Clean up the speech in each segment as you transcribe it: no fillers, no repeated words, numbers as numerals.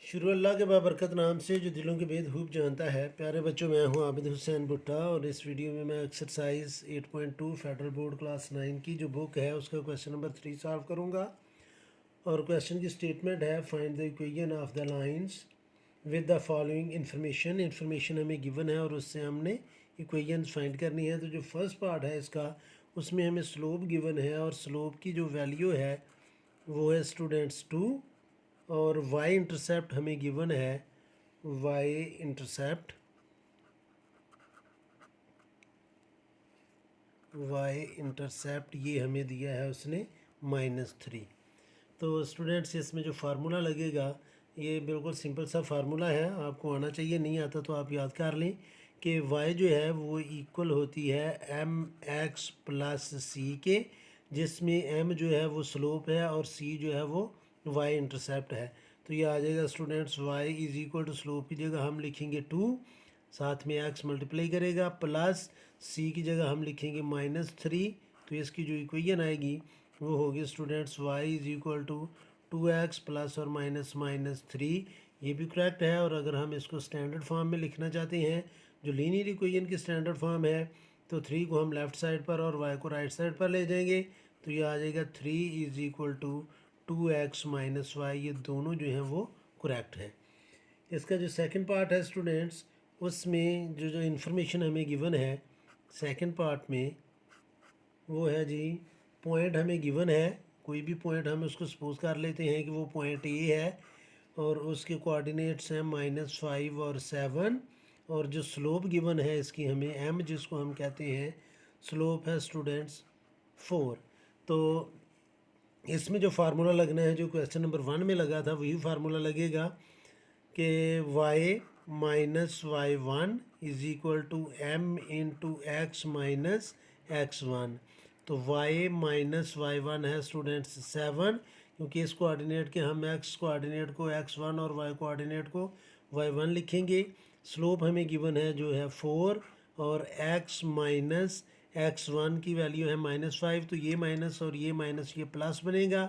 शुरू अल्लाह के बाबरकत नाम से जो दिलों के भेद खूब जानता है। प्यारे बच्चों, मैं हूं आबिद हुसैन भुट्टा और इस वीडियो में मैं एक्सरसाइज 8.2 फेडरल बोर्ड क्लास 9 की जो बुक है उसका क्वेश्चन नंबर 3 सॉल्व करूंगा। और क्वेश्चन की स्टेटमेंट है find the equation of the lines with the following information हमें गिवन है और उससे हमने इक्वेशन फाइंड करनी है। तो जो फर्स्ट पार्ट है इसका, उसमें हमें स्लोप गिवन है और स्लोप की जो वैल्यू है वो है स्टूडेंट्स 2 और y इंटरसेप्ट हमें गिवन है y इंटरसेप्ट ये हमें दिया है उसने -3। तो स्टूडेंट्स इसमें जो फार्मूला लगेगा ये बिल्कुल सिंपल सा फार्मूला है, आपको आना चाहिए, नहीं आता तो आप याद कर लें कि y जो है वो इक्वल होती है mx प्लस सी के, जिसमें m जो है वो स्लोप है और c जो है वो y इंटरसेप्ट है। तो ये आ जाएगा students y is equal to slope की जगह हम लिखेंगे 2, साथ में x मल्टीप्लाई करेगा, प्लस c की जगह हम लिखेंगे -3। तो इसकी जो इक्वेशन आएगी वो होगी students y is equal to 2x plus और -3। ये भी करेक्ट है। और अगर हम इसको स्टैंडर्ड फॉर्म में लिखना चाहते हैं, जो लीनियर इक्वेशन की स्टैंडर्ड फॉर्म है, तो 3 को हम लेफ़्ट साइड पर और y को राइट साइड पर ले जाएंगे। तो ये आ जाएगा 3 is equal to 2x minus Y. ये दोनों जो हैं वो करेक्ट है। इसका जो सेकंड पार्ट है स्टूडेंट्स, उसमें जो इन्फॉर्मेशन हमें गिवन है सेकंड पार्ट में, वो है जी पॉइंट हमें गिवन है। कोई भी पॉइंट हम उसको सपोज कर लेते हैं कि वो पॉइंट ए है और उसके कोऑर्डिनेट्स हैं -5 और 7। और जो स्लोप गिवन है इसकी हमें m, जिसको हम कहते हैं स्लोप है स्टूडेंट्स 4। तो इसमें जो फार्मूला लगना है जो क्वेश्चन नंबर 1 में लगा था वही फार्मूला लगेगा कि y minus y1 is equal to m into X minus x1। तो y माइनस y1 है स्टूडेंट्स 7, क्योंकि इस कोऑर्डिनेट के हम x कोऑर्डिनेट को x1 और y कोऑर्डिनेट को y1 लिखेंगे। स्लोप हमें गिवन है जो है 4 और x माइनस x1 की वैल्यू है -5। तो ये माइनस और ये माइनस ये प्लस बनेगा,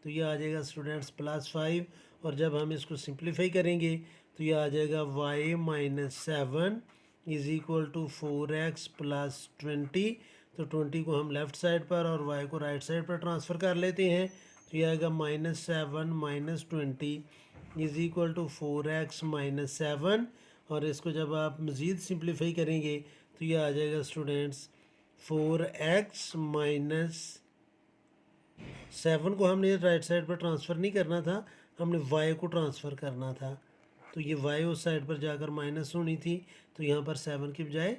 तो ये आ जाएगा स्टूडेंट्स +5। और जब हम इसको सिंप्लीफाई करेंगे तो ये आ जाएगा y minus 7 is equal to 4x plus 20। तो 20 को हम लेफ़्ट साइड पर और y को राइट साइड पर ट्रांसफ़र कर लेते हैं। तो ये आएगा -7 minus 20 is equal to 4x minus 7। और इसको जब आप मज़ीद सिंप्लीफाई करेंगे तो ये आ जाएगा स्टूडेंट्स 4x माइनस 7 को हमने राइट साइड पर ट्रांसफ़र नहीं करना था, हमने y को ट्रांसफ़र करना था। तो ये y उस साइड पर जाकर माइनस होनी थी, तो यहाँ पर 7 की बजाय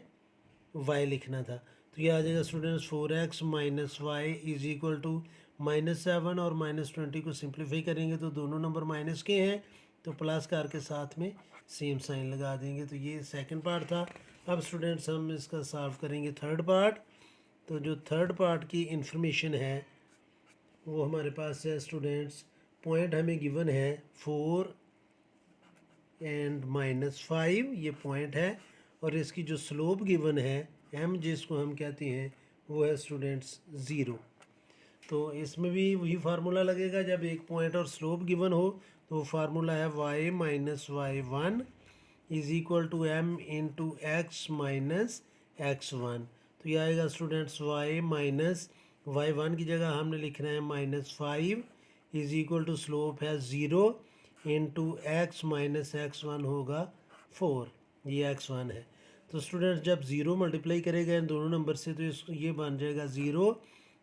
y लिखना था। तो ये आ जाएगा students 4x minus Y is equal to -7 और -20 को सिंप्लीफाई करेंगे तो दोनों नंबर माइनस के हैं, तो प्लस करके साथ में सेम साइन लगा देंगे। तो ये सेकंड पार्ट था। अब स्टूडेंट्स हम इसका सॉल्व करेंगे थर्ड पार्ट। तो जो थर्ड पार्ट की इंफॉर्मेशन है वो हमारे पास है स्टूडेंट्स, पॉइंट हमें गिवन है 4 एंड -5, ये पॉइंट है। और इसकी जो स्लोप गिवन है m, जिसको हम कहते हैं, वो है स्टूडेंट्स 0। तो इसमें भी वही फार्मूला लगेगा, जब एक पॉइंट और स्लोप गिवन हो तो वो फार्मूला है y minus y1 is equal to m into X minus x1। तो ये आएगा स्टूडेंट्स y माइनस y1 की जगह हमने लिखना है -5 इज इक्वल टू स्लोप है 0 इंटू एक्स माइनस x1 होगा 4, ये x1 है। तो स्टूडेंट्स जब 0 मल्टीप्लाई करेगा इन दोनों नंबर से तो इसको ये बन जाएगा 0।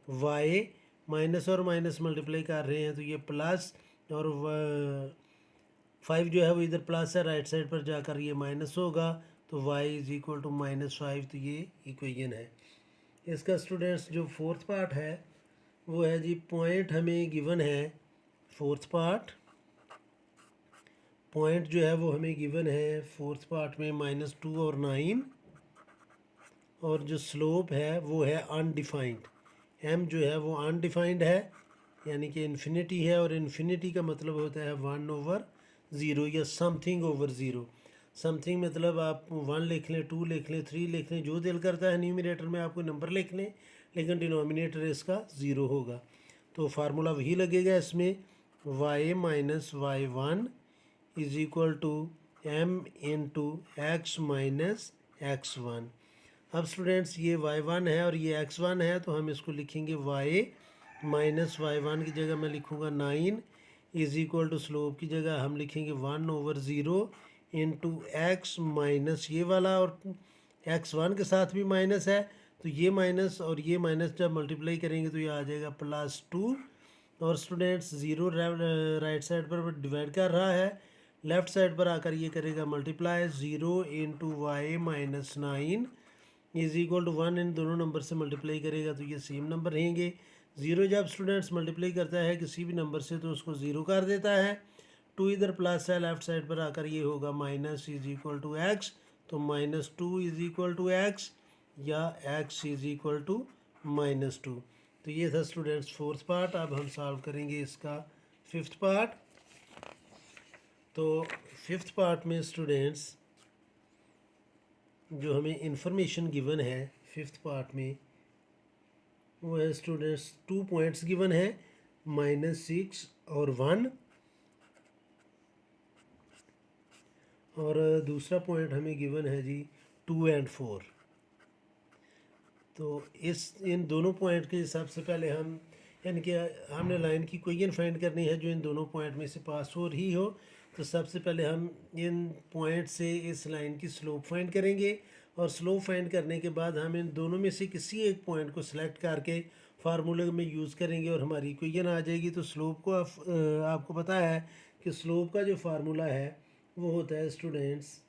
y माइनस और माइनस मल्टीप्लाई कर रहे हैं तो ये प्लस, और 5 जो है वो इधर प्लस है, राइट साइड पर जाकर ये माइनस होगा। तो y इज इक्वल टू -5। तो ये इक्वेशन है। इसका स्टूडेंट्स जो फोर्थ पार्ट है वो है जी, पॉइंट हमें गिवन है। फोर्थ पार्ट पॉइंट जो है वो हमें गिवन है फोर्थ पार्ट में -2 और 9। और जो स्लोप है वो है अनडिफाइंड। m जो है वो अनडिफाइंड है, यानी कि इन्फिनिटी है, और इन्फिनिटी का मतलब होता है 1/0 या समथिंग ओवर 0। समथिंग मतलब आप 1 लिख लें, 2 लिख लें, 3 लिख लें, जो दिल करता है न्यूमरेटर में आपको नंबर लिख लें, लेकिन डिनोमिनेटर इसका 0 होगा। तो फार्मूला वही लगेगा इसमें, y minus y1 is equal to m into X minus x1। अब स्टूडेंट्स ये y1 है और ये x1 है, तो हम इसको लिखेंगे y माइनस y1 की जगह मैं लिखूँगा 9 इज इक्वल टू स्लोप की जगह हम लिखेंगे 1/0 इंटू एक्स माइनस ये वाला, और x1 के साथ भी माइनस है, तो ये माइनस और ये माइनस जब मल्टीप्लाई करेंगे तो ये आ जाएगा +2। और स्टूडेंट्स ज़ीरो राइट साइड पर डिवाइड कर रहा है, लेफ़्ट साइड पर आकर ये करेगा multiply 0 into Y minus 9 is equal to 1। इन दोनों नंबर से मल्टीप्लाई करेगा तो ये सेम नंबर रहेंगे। ज़ीरो जब स्टूडेंट्स मल्टीप्लाई करता है किसी भी नंबर से तो उसको ज़ीरो कर देता है। 2 इधर प्लस है, लेफ़्ट साइड पर आकर ये होगा minus is equal to X, तो -2 इज इक्वल टू एक्स या x इज इक्वल टू -2। तो ये था स्टूडेंट्स फोर्थ पार्ट। अब हम सॉल्व करेंगे इसका फिफ्थ पार्ट। तो फिफ्थ पार्ट में स्टूडेंट्स जो हमें इंफॉर्मेशन गिवन है फिफ्थ पार्ट में वो है स्टूडेंट्स 2 पॉइंट्स गिवन है -6 और 1, और दूसरा पॉइंट हमें गिवन है जी 2 और 4। तो इन दोनों पॉइंट के हिसाब से पहले हम यानी कि हमने लाइन की इक्वेशन फाइंड करनी है जो इन दोनों पॉइंट में से पास हो रही हो। तो सबसे पहले हम इन पॉइंट से इस लाइन की स्लोप फाइंड करेंगे, और स्लोप फाइंड करने के बाद हम इन दोनों में से किसी एक पॉइंट को सिलेक्ट करके फार्मूले में यूज़ करेंगे और हमारी इक्वेशन आ जाएगी। तो स्लोप को आपको पता है कि स्लोप का जो फार्मूला है वो होता है students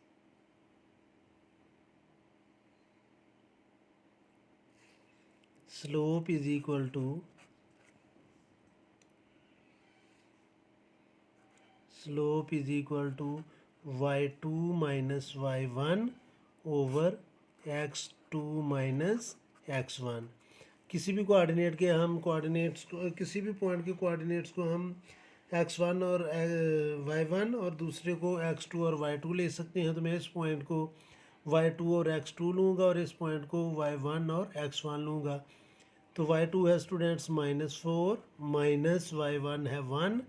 slope is equal to y2 minus y1 over x2 minus x1। किसी भी कोऑर्डिनेट के हम कोऑर्डिनेट्स को किसी भी पॉइंट के कोऑर्डिनेट्स को हम x1 और y1 और दूसरे को x2 और y2 ले सकते हैं। तो मैं इस पॉइंट को y2 और x2 लूँगा और इस पॉइंट को y1 और x1 लूँगा। तो y2 है स्टूडेंट्स -4 माइनस y1 है 1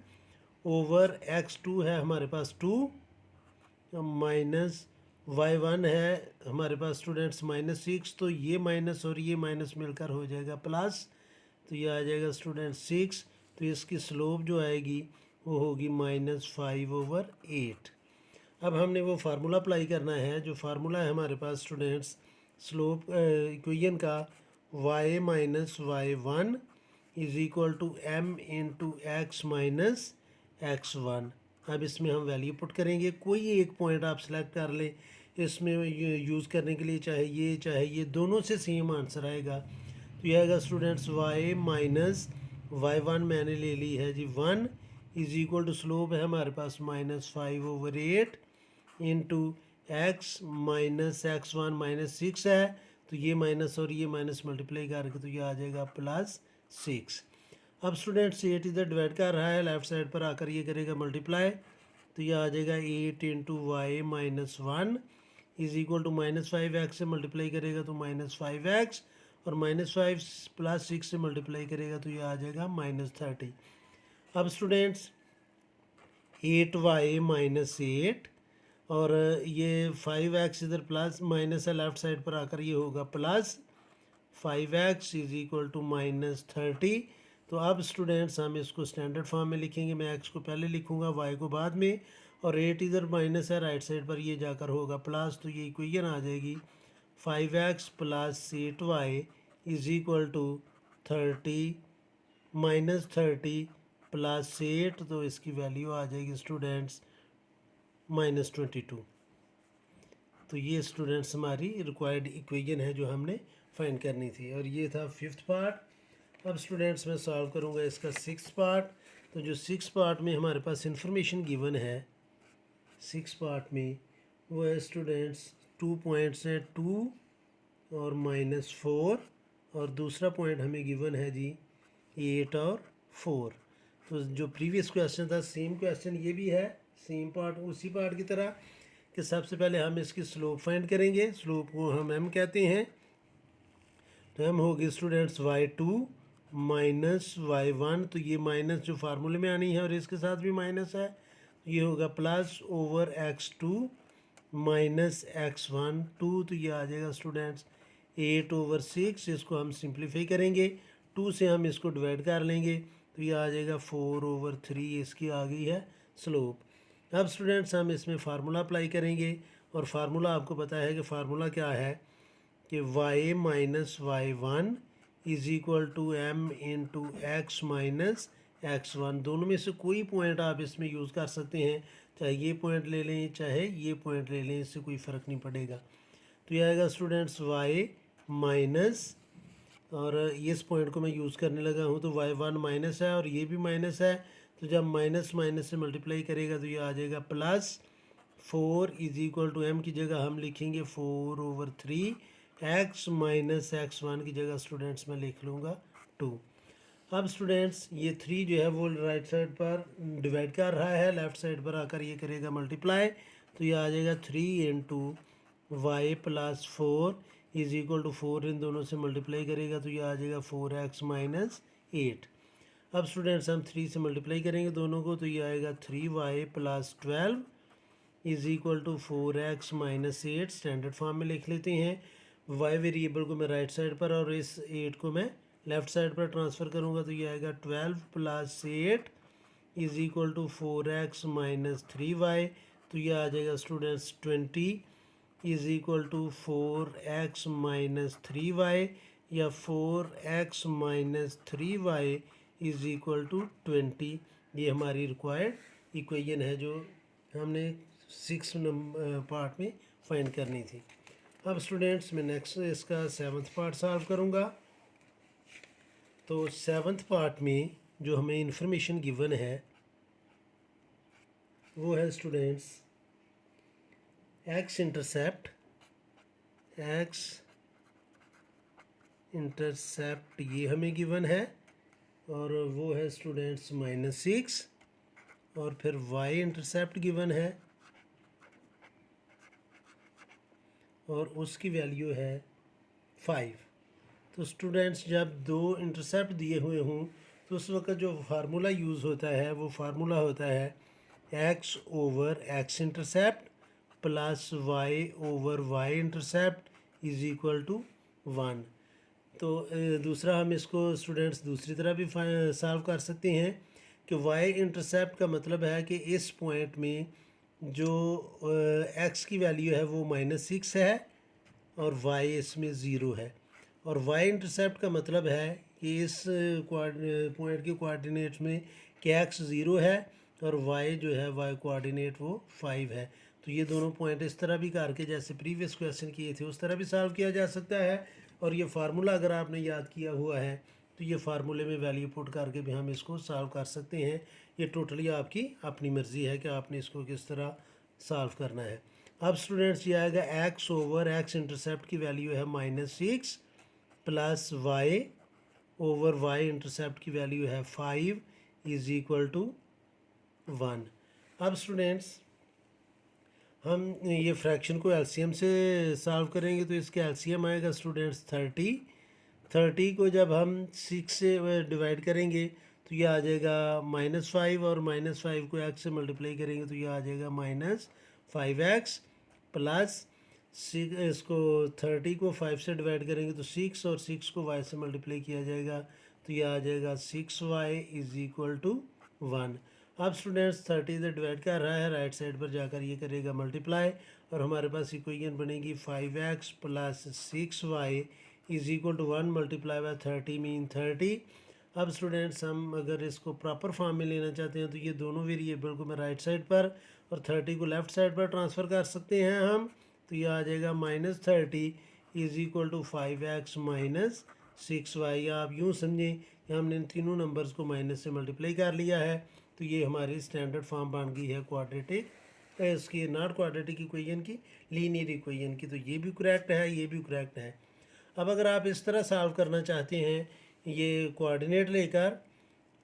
ओवर x2 है हमारे पास 2 माइनस y1 है हमारे पास स्टूडेंट्स -6। तो ये माइनस और ये माइनस मिलकर हो जाएगा प्लस, तो ये आ जाएगा स्टूडेंट 6। तो इसकी स्लोप जो आएगी वो होगी -5/8। अब हमने वो फार्मूला अप्लाई करना है, जो फार्मूला है हमारे पास स्टूडेंट्स स्लोप इक्वेशन का y minus y1 is equal to m into X minus x1। अब इसमें हम वैल्यू पुट करेंगे, कोई एक पॉइंट आप सेलेक्ट कर लें इसमें यूज़ करने के लिए, चाहे ये दोनों से सेम आंसर आएगा। तो ये आएगा स्टूडेंट्स y माइनस y1 मैंने ले ली है जी 1 इज इक्वल टू स्लोप है हमारे पास -5/8 इंटू एक्स माइनस x1 -6 है, तो ये माइनस और ये माइनस मल्टीप्लाई करके तो ये आ जाएगा +6। अब स्टूडेंट्स 8 इधर डिवाइड कर रहा है, लेफ्ट साइड पर आकर ये करेगा मल्टीप्लाई, तो ये आ जाएगा 8 into Y minus 1 is equal to -5x से मल्टीप्लाई करेगा तो -5x, और -5 + 6 से मल्टीप्लाई करेगा तो ये आ जाएगा -30। अब स्टूडेंट्स 8y माइनस 8 और ये 5x इधर प्लस माइनस है, लेफ्ट साइड पर आकर ये होगा +5x इज इक्वल टू -30। तो अब स्टूडेंट्स हम इसको स्टैंडर्ड फॉर्म में लिखेंगे, मैं x को पहले लिखूंगा y को बाद में, और 8 इधर माइनस है, राइट साइड पर ये जाकर होगा प्लस, तो ये इक्वेशन आ जाएगी 5x plus 8y is equal to 30 -30 plus 8, तो इसकी वैल्यू आ जाएगी स्टूडेंट्स -22। तो ये स्टूडेंट्स हमारी रिक्वायर्ड इक्वेशन है जो हमने फाइंड करनी थी, और ये था फिफ्थ पार्ट। अब स्टूडेंट्स मैं सॉल्व करूँगा इसका सिक्स पार्ट। तो जो सिक्स पार्ट में हमारे पास इंफॉर्मेशन गिवन है सिक्स पार्ट में वो है स्टूडेंट्स 2 पॉइंट्स हैं 2 और -4, और दूसरा पॉइंट हमें गिवन है जी 8 और 4। तो जो प्रीवियस क्वेश्चन था सेम क्वेश्चन ये भी है, सेम पार्ट उसी पार्ट की तरह कि सबसे पहले हम इसकी स्लोप फाइंड करेंगे। स्लोप को हम m कहते हैं, तो m होगी स्टूडेंट्स y2 माइनस y1, तो ये माइनस जो फार्मूले में आनी है और इसके साथ भी माइनस है, तो ये होगा plus over x2 minus x1 2, तो ये आ जाएगा स्टूडेंट्स 8/6। इसको हम सिंप्लीफाई करेंगे, 2 से हम इसको डिवाइड कर लेंगे तो ये आ जाएगा 4/3। इसकी आ गई है स्लोप। अब स्टूडेंट्स हम इसमें फार्मूला अप्लाई करेंगे, और फार्मूला आपको पता है कि फार्मूला क्या है कि y minus y1 is equal to m into X minus x1। दोनों में से कोई पॉइंट आप इसमें यूज़ कर सकते हैं, चाहे ये पॉइंट ले लें चाहे ये पॉइंट ले लें, इससे कोई फ़र्क नहीं पड़ेगा। तो ये आएगा स्टूडेंट्स y माइनस, और इस पॉइंट को मैं यूज़ करने लगा हूँ तो y1 माइनस है और ये भी माइनस है, तो जब माइनस माइनस से मल्टीप्लाई करेगा तो ये आ जाएगा plus 4 is equal to m की जगह हम लिखेंगे 4/3, x माइनस x1 की जगह स्टूडेंट्स मैं लिख लूँगा 2। अब स्टूडेंट्स ये 3 जो है वो राइट साइड पर डिवाइड कर रहा है, लेफ़्ट साइड पर आकर ये करेगा मल्टीप्लाई, तो ये आ जाएगा 3 into Y plus 4 is equal to 4, इन दोनों से मल्टीप्लाई करेगा तो ये आ जाएगा 4x माइनस 8। अब स्टूडेंट्स हम 3 से मल्टीप्लाई करेंगे दोनों को, तो ये आएगा 3y plus 12 is equal to 4x minus 8। Standard form में लिख लेते हैं, y वेरिएबल को मैं राइट साइड पर और इस 8 को मैं लेफ़्ट साइड पर ट्रांसफ़र करूँगा, तो ये आएगा 12 plus 8 is equal to 4x minus 3y। तो ये आ जाएगा students 20 is equal to 4x minus 3y, या 4x minus 3y is equal to 20। ये हमारी रिक्वायर्ड इक्वेशन है जो हमने 6 नंबर पार्ट में फाइंड करनी थी। अब स्टूडेंट्स मैं नेक्स्ट इसका 7th पार्ट सॉल्व करूँगा। तो 7th पार्ट में जो हमें इंफॉर्मेशन गिवन है वो है स्टूडेंट्स x इंटरसेप्ट ये हमें गिवन है, और वो है स्टूडेंट्स -6, और फिर y इंटरसेप्ट गिवन है और उसकी वैल्यू है 5। तो स्टूडेंट्स जब दो इंटरसेप्ट दिए हुए हों तो उस वक्त जो फार्मूला यूज़ होता है वो फार्मूला होता है x over x intercept plus y over y intercept is equal to 1। तो दूसरा हम इसको स्टूडेंट्स दूसरी तरह भी सॉल्व कर सकते हैं कि y इंटरसेप्ट का मतलब है कि इस पॉइंट में जो x की वैल्यू है वो -6 है और y इसमें 0 है, और y इंटरसेप्ट का मतलब है कि इस पॉइंट के कोऑर्डिनेट्स में कि x 0 है और y जो है y कोऑर्डिनेट वो 5 है। तो ये दोनों पॉइंट इस तरह भी करके जैसे प्रीवियस क्वेश्चन किए थे उस तरह भी सॉल्व किया जा सकता है, और ये फार्मूला अगर आपने याद किया हुआ है तो ये फार्मूले में वैल्यू पुट करके भी हम इसको सॉल्व कर सकते हैं। ये टोटली आपकी अपनी मर्ज़ी है कि आपने इसको किस तरह सॉल्व करना है। अब स्टूडेंट्स ये आएगा x ओवर x इंटरसेप्ट की वैल्यू है -6 plus y over y intercept की वैल्यू है 5 इज इक्वल टू 1। अब स्टूडेंट्स हम ये फ्रैक्शन को एलसीएम से सॉल्व करेंगे, तो इसका एलसीएम आएगा स्टूडेंट्स 30 को जब हम 6 से डिवाइड करेंगे तो ये आ जाएगा -5, और -5 को x से मल्टीप्लाई करेंगे तो ये आ जाएगा -5x प्लस 6, इसको 30 को 5 से डिवाइड करेंगे तो 6, और 6 को y से मल्टीप्लाई किया जाएगा तो ये आ जाएगा 6y इज इक्वल टू 1। अब स्टूडेंट्स 30 से डिवाइड कर रहा है, राइट साइड पर जाकर ये करेगा मल्टीप्लाई, और हमारे पास इक्वेशन बनेगी 5x plus 6y is equal to 1 multiply by 30 mean 30। अब स्टूडेंट्स हम अगर इसको प्रॉपर फॉर्म में लेना चाहते हैं तो ये दोनों वेरिएबल को मैं राइट साइड पर और 30 को लेफ़्ट साइड पर ट्रांसफ़र कर सकते हैं हम, तो ये आ जाएगा -30 is equal to 5x minus 6y। या आप यूँ समझें कि हमने इन तीनों नंबर्स को माइनस से मल्टीप्लाई कर लिया है, तो ये हमारी स्टैंडर्ड फॉर्म बन गई है क्वाड्रेटिक, इसकी नॉट क्वाड्रेटिक इक्वेशन की, लीनियर इक्वेशन की। तो ये भी करेक्ट है, ये भी करेक्ट है। अब अगर आप इस तरह सॉल्व करना चाहते हैं ये कोऑर्डिनेट लेकर,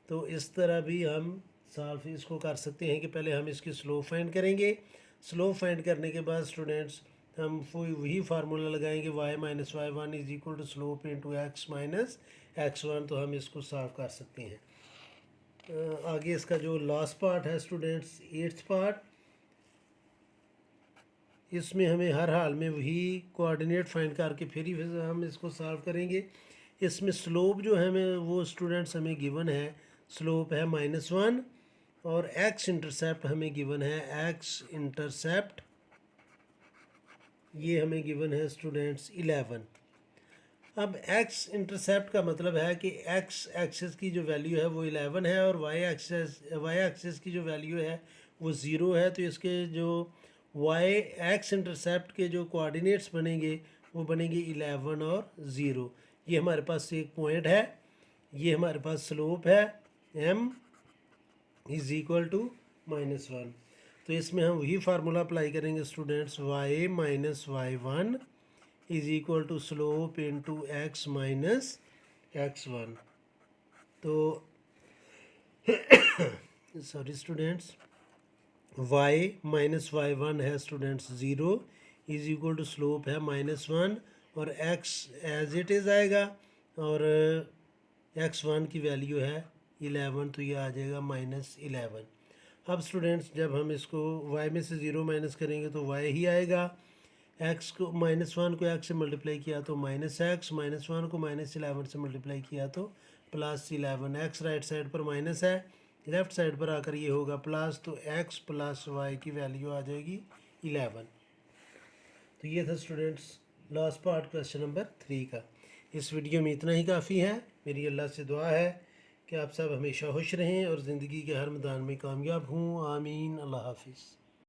तो इस तरह भी हम सॉल्व इसको कर सकते हैं कि पहले हम इसकी स्लोप फाइंड करेंगे। स्लोप फाइंड करने के बाद स्टूडेंट्स हम वही फार्मूला लगाएंगे y minus y1 is equal to slope into x minus x1, तो हम इसको सॉल्व कर सकते हैं। आगे इसका जो लास्ट पार्ट है स्टूडेंट्स, 8th पार्ट, इसमें हमें हर हाल में वही कोऑर्डिनेट फाइंड करके फिर ही हम इसको सॉल्व करेंगे। इसमें स्लोप जो है हमें वो स्टूडेंट्स हमें गिवन है, स्लोप है -1 और एक्स इंटरसेप्ट हमें गिवन है, एक्स इंटरसेप्ट ये हमें गिवन है स्टूडेंट्स 11। अब एक्स इंटरसेप्ट का मतलब है कि एक्स एक्सिस की जो वैल्यू है वो 11 है और वाई एक्सिस की जो वैल्यू है वो 0 है। तो इसके जो वाई एक्स इंटरसेप्ट के जो कोऑर्डिनेट्स बनेंगे वो बनेंगे 11 और 0। ये हमारे पास एक पॉइंट है, ये हमारे पास स्लोप है m इज़ इक्वल टू -1। तो इसमें हम वही फार्मूला अप्लाई करेंगे students, y minus y1 is equal to slope into x minus x1। तो sorry students, y minus y1 है students 0 is equal to slope है -1 और x एज इट इज़ आएगा और x1 की वैल्यू है 11, तो ये आ जाएगा -11। अब स्टूडेंट्स जब हम इसको y में से 0 माइनस करेंगे तो y ही आएगा, x को -1 को x से मल्टीप्लाई किया तो -x, -1 को -11 से मल्टीप्लाई किया तो +11। x राइट साइड पर माइनस है, लेफ़्ट साइड पर आकर ये होगा प्लस, तो x प्लस y की वैल्यू आ जाएगी 11। तो ये था students last part question number 3 का। इस वीडियो में इतना ही काफ़ी है। मेरी अल्लाह से दुआ है कि आप सब हमेशा खुश रहें और ज़िंदगी के हर मैदान में कामयाब हों। आमीन। अल्लाह हाफिज़।